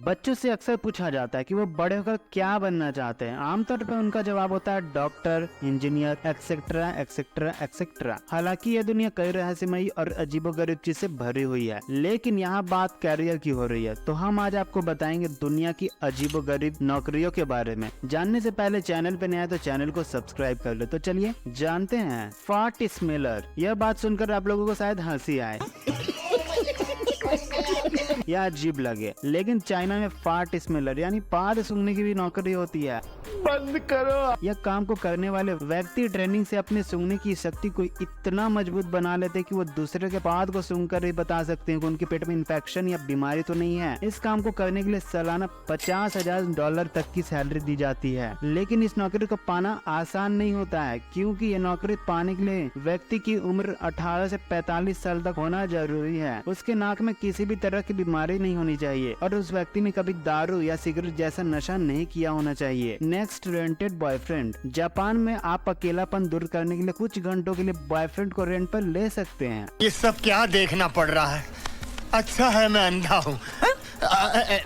बच्चों से अक्सर पूछा जाता है कि वो बड़े होकर क्या बनना चाहते हैं। आमतौर पर उनका जवाब होता है doctor, engineer, etcetera etcetera etcetera. हालांकि यह दुनिया कई रहस्यमयी और अजीबोगरीब चीज से भरी हुई है, लेकिन यहाँ बात कैरियर की हो रही है। तो हम आज आपको बताएंगे दुनिया की अजीबोगरीब नौकरियों के बारे में। जानने से पहले चैनल पे नया है तो चैनल को सब्सक्राइब कर लो। तो चलिए जानते हैं। Fart smeller. यह बात सुनकर आप लोगों को शायद हंसी आए या अजीब लगे, लेकिन चाइना में फार्ट स्मेलर यानी पाद सूंघने की भी नौकरी होती है। बंद करो। यह काम को करने वाले व्यक्ति ट्रेनिंग से अपने सूंघने की शक्ति को इतना मजबूत बना लेते हैं कि वो दूसरे के पाद को सूंघकर ही बता सकते हैं कि उनके पेट में इन्फेक्शन या बीमारी तो नहीं है। इस काम को करने के लिए सालाना $50,000 तक की सैलरी दी जाती है। लेकिन इस नौकरी को पाना आसान नहीं होता है, क्योंकि ये नौकरी पाने के लिए व्यक्ति की उम्र 18 से 45 साल तक होना जरूरी है। उसके नाक में किसी भी तरह की बीमारी नहीं होनी चाहिए और उस व्यक्ति ने कभी दारू या सिगरेट जैसा नशा नहीं किया होना चाहिए। Next, rented boyfriend. जापान में आप अकेलापन दूर करने के लिए कुछ घंटों के लिए बॉयफ्रेंड को रेंट पर ले सकते हैं। ये सब क्या देखना पड़ रहा है? अच्छा है मैं अंधा हूँ।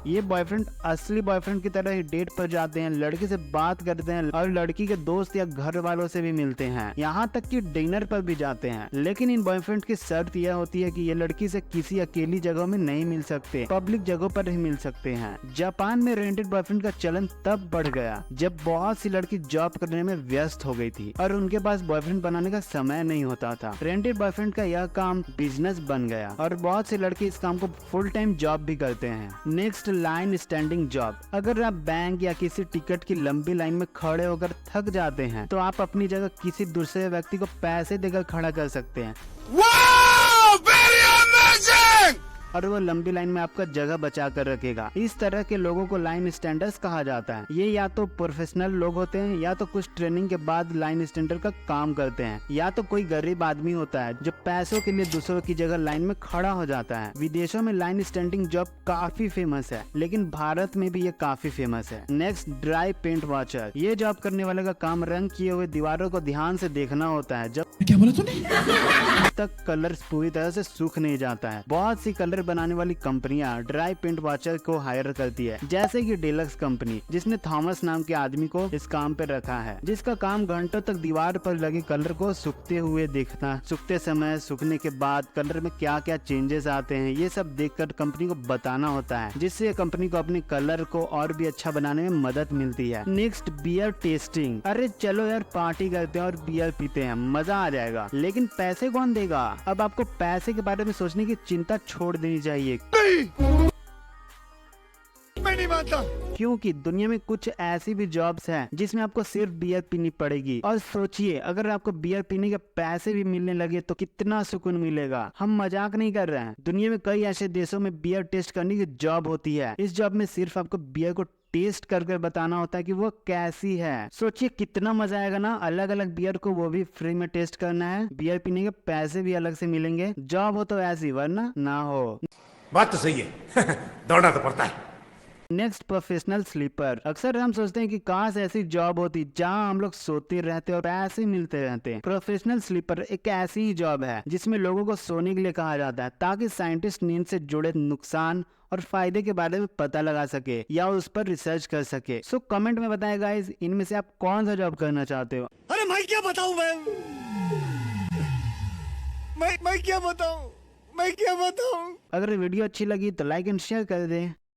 ये बॉयफ्रेंड असली बॉयफ्रेंड की तरह ही डेट पर जाते हैं, लड़की से बात करते हैं और लड़की के दोस्त या घर वालों से भी मिलते हैं, यहाँ तक कि डिनर पर भी जाते हैं। लेकिन इन बॉयफ्रेंड की शर्त यह होती है कि ये लड़की से किसी अकेली जगह में नहीं मिल सकते, पब्लिक जगहों पर ही मिल सकते हैं। जापान में रेंटेड बॉयफ्रेंड का चलन तब बढ़ गया जब बहुत सी लड़की जॉब करने में व्यस्त हो गई थी और उनके पास बॉयफ्रेंड बनाने का समय नहीं होता था। रेंटेड बॉयफ्रेंड का यह काम बिजनेस बन गया और बहुत से लड़के इस काम को फुल टाइम जॉब भी करते हैं। Next, line standing job. अगर आप बैंक या किसी टिकट की लंबी लाइन में खड़े होकर थक जाते हैं तो आप अपनी जगह किसी दूसरे व्यक्ति को पैसे देकर खड़ा कर सकते हैं। Wow, very amazing! और वो लंबी लाइन में आपका जगह बचा कर रखेगा। इस तरह के लोगों को लाइन स्टैंडर्स कहा जाता है। ये या तो प्रोफेशनल लोग होते हैं या तो कुछ ट्रेनिंग के बाद लाइन स्टैंडर का काम करते हैं, या तो कोई गरीब आदमी होता है जो पैसों के लिए दूसरों की जगह लाइन में खड़ा हो जाता है। विदेशों में लाइन स्टैंडिंग जॉब काफी फेमस है, लेकिन भारत में भी ये काफी फेमस है। Next, dry paint watcher. ये जॉब करने वाले का काम रंग किए हुए दीवारों को ध्यान से देखना होता है जब क्या बोला तूने? तक कलर पूरी तरह से सूख नहीं जाता है। बहुत सी कलर बनाने वाली कंपनियां ड्राई पेंट वॉचर को हायर करती है, जैसे कि डेलक्स कंपनी, जिसने थॉमस नाम के आदमी को इस काम पे रखा है, जिसका काम घंटों तक दीवार पर लगे कलर को सूखते हुए देखना, सूखते समय, सूखने के बाद कलर में क्या क्या चेंजेस आते हैं, ये सब देखकर कंपनी को बताना होता है, जिससे कंपनी को अपने कलर को और भी अच्छा बनाने में मदद मिलती है। Next, beer testing. अरे चलो यार, पार्टी करते हैं और बियर पीते हैं, मजा आ जाएगा, लेकिन पैसे कौन देगा? अब आपको पैसे के बारे में सोचने की चिंता छोड़ देनी चाहिए। मैं नहीं मानता। क्योंकि दुनिया में कुछ ऐसी भी जॉब्स हैं जिसमें आपको सिर्फ बियर पीनी पड़ेगी। और सोचिए, अगर आपको बियर पीने के पैसे भी मिलने लगे तो कितना सुकून मिलेगा। हम मजाक नहीं कर रहे हैं। दुनिया में कई ऐसे देशों में बियर टेस्ट करने की जॉब होती है। इस जॉब में सिर्फ आपको बियर को टेस्ट कर बताना होता है कि वो कैसी है। सोचिए कितना मजा आएगा ना। अलग अलग बियर को वो भी फ्री में टेस्ट करना है, बियर पीने के पैसे भी अलग से मिलेंगे। जॉब हो तो ऐसी, वरना ना हो। बात तो सही है। दौड़ना तो पड़ता है। Next, professional sleeper. अक्सर हम सोचते हैं कि काश ऐसी जॉब होती जहां हम लोग सोते रहते और पैसे मिलते रहते। प्रोफेशनल स्लीपर एक ऐसी ही जॉब है जिसमें लोगों को सोने के लिए कहा जाता है, ताकि साइंटिस्ट नींद से जुड़े नुकसान और फायदे के बारे में पता लगा सके या उस पर रिसर्च कर सके। सो कमेंट में बताएं गाइस, इनमें से आप कौन सा जॉब करना चाहते हो। अरे मैं क्या बताऊं? मैं क्या बताऊं? अगर वीडियो अच्छी लगी तो लाइक एंड शेयर कर दें।